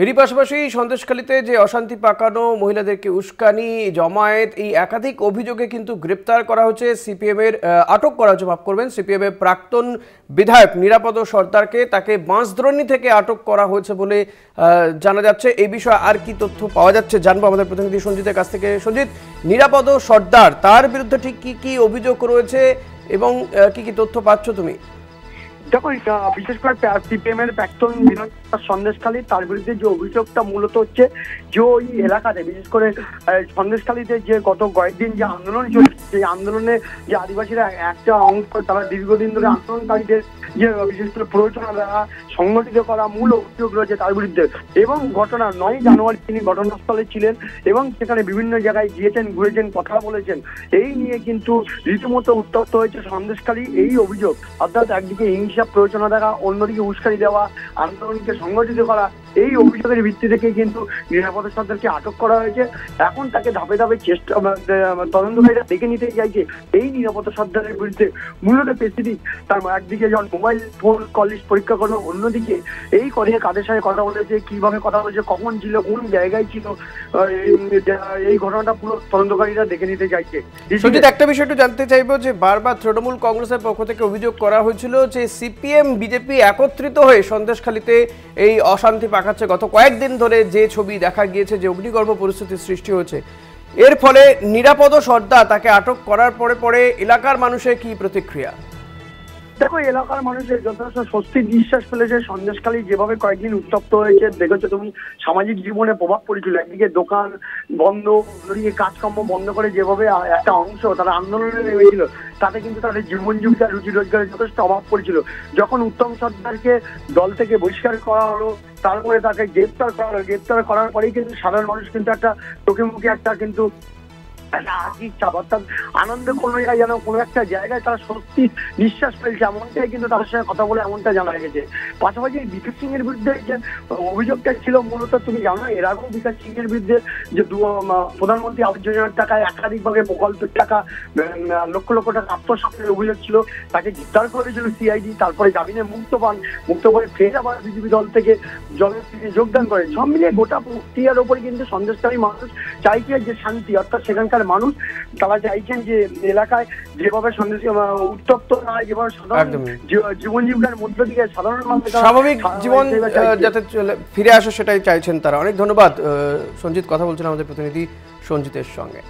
এরই পাশাপাশি সন্দেশখালীতে যে অশান্তি পাকানো, মহিলাদেরকে উস্কানি, জমায়েত, এই একাধিক অভিযোগে কিন্তু গ্রেপ্তার করা হচ্ছে সিপিএমের, আটক করা হচ্ছে, মাফ করবেন, সিপিএমের প্রাক্তন বিধায়ক নিরাপদ সর্দারকে। তাকে বাঁশদ্রোণী থেকে আটক করা হয়েছে বলে জানা যাচ্ছে। এই বিষয়ে আর কি তথ্য পাওয়া যাচ্ছে জানবো আমাদের প্রতিনিধি সঞ্জিতের কাছ থেকে। সঞ্জিত, নিরাপদ সর্দার, তার বিরুদ্ধে ঠিক কি কি অভিযোগ রয়েছে এবং কি কি তথ্য পাচ্ছ তুমি? দেখো, বিশেষ করে সিপিএম এর প্রাক্তন বিধায়ক সন্দেশখালী, তার বিরুদ্ধে যে অভিযোগটা মূলত হচ্ছে যে ওই এলাকাতে, বিশেষ করে সন্দেশখালীতে যে গত কয়েকদিন যে আন্দোলন চলছে, সেই আন্দোলনে যে আদিবাসীরা একটা অংশ, তারা দীর্ঘদিন ধরে আন্দোলনকারীদের যে বিশেষ করে প্ররোচনা দেওয়া, সংগঠিত করা মূল অভিযোগ রয়েছে তার বিরুদ্ধে। এবং ঘটনা 9 জানুয়ারি তিনি ঘটনাস্থলে ছিলেন এবং সেখানে বিভিন্ন জায়গায় গিয়েছেন, ঘুরেছেন, কথা বলেছেন। এই নিয়ে কিন্তু রীতিমতো উত্তপ্ত হয়েছে সন্দেশখালী। এই অভিযোগ, অর্থাৎ একদিকে হিংসা প্ররোচনা দেখা, অন্যদিকে উস্কানি দেওয়া, আন্দোলনকে সংগঠিত করা, এই অভিযোগের ভিত্তি থেকে কিন্তু নিরাপদ সর্দারকে আটক করা হয়েছে। এখন তাকে ধাপে ধাপে চেষ্টা, তদন্তকারীরা দেখে নিতে চাইছে এই নিরাপদ সর্দারের বিরুদ্ধে মূলত স্পেসিফিক তার একদিকে যখন মোবাইল ফোন কল লিস্ট পরীক্ষা করলো, অন্যদিকে এই করে কাদের সাথে কথা বলেছে, কিভাবে কথা বলেছে, কখন ছিল, কোন জায়গায় ছিল, এই ঘটনাটা পুরো তদন্তকারীরা দেখে নিতে চাইছে। সঞ্জিত, একটা বিষয় একটু জানতে চাইবো যে বারবার তৃণমূল কংগ্রেসের পক্ষ থেকে অভিযোগ করা হয়েছিল যে সিপিএম বিজেপি একত্রিত হয়ে সন্দেশখালীতে এই অশান্তি পাকাচ্ছে। গত কয়েকদিন ধরে যে ছবি দেখা গিয়েছে, যে অগ্নিগর্ভ পরিস্থিতির সৃষ্টি হয়েছে, এর ফলে নিরাপদ সর্দার তাকে আটক করার পরে এলাকার মানুষের কি প্রতিক্রিয়া? দেখো, এলাকার মানুষের যথেষ্ট স্বস্তির নিঃশ্বাস ফেলেছে। সন্দেশখালী যেভাবে কয়েকদিন উত্তপ্ত হয়েছে দেখেছো তুমি, সামাজিক জীবনে প্রভাব পড়েছিল। একদিকে দোকান বন্ধ, অন্যদিকে কাজকর্ম বন্ধ করে যেভাবে একটা অংশ তারা আন্দোলনে নেমেছিল, তাতে কিন্তু তাদের জীবন জীবিকা, রুজি রোজগারের যথেষ্ট অভাব পড়েছিল। যখন উত্তম সর্দারকে দল থেকে বহিষ্কার করা হলো, তারপরে তাকে গ্রেপ্তার করা হলো, গ্রেপ্তার করার পরেই কিন্তু সাধারণ মানুষ কিন্তু একটা চোখে মুখে একটা কিন্তু আনন্দ কোনো যেন কোনো একটা জায়গায় তারা সত্যি নিঃশ্বাস ফেলছে, এমনটাই কিন্তু তাদের সঙ্গে কথা বলে এমনটা জানা গেছে। পাশাপাশি বিকাশ সিং এর বিরুদ্ধে যে অভিযোগটা ছিল, মূলত তুমি জানো এর আগেও বিকাশ সিং এর বিরুদ্ধে যে প্রধানমন্ত্রী আবাস যোজনার টাকায় একাধিকভাবে প্রকল্পের টাকা লক্ষ লক্ষ টাকা আত্মসাতের অভিযোগ ছিল। তাকে গ্রেপ্তার করেছিল সিআইডি, তারপরে জামিনে মুক্ত পান, মুক্ত করে ফের আবার বিজেপি দল থেকে যোগদান করে। সব মিলিয়ে গোটা প্রক্রিয়ার ওপরে কিন্তু সন্দেশকারী মানুষ চাইছে যে শান্তি, অর্থাৎ সেখানকার মানুষ তারা চাইছেন যে এলাকায় যেভাবে উত্তপ্ত না হয়, যেভাবে জীবন জীবিকার মধ্য দিয়ে সাধারণ মানুষ স্বাভাবিক জীবন যাতে ফিরে আসে সেটাই চাইছেন তারা। অনেক ধন্যবাদ সঞ্জিত, কথা বলছেন আমাদের প্রতিনিধি সঞ্জিতের সঙ্গে।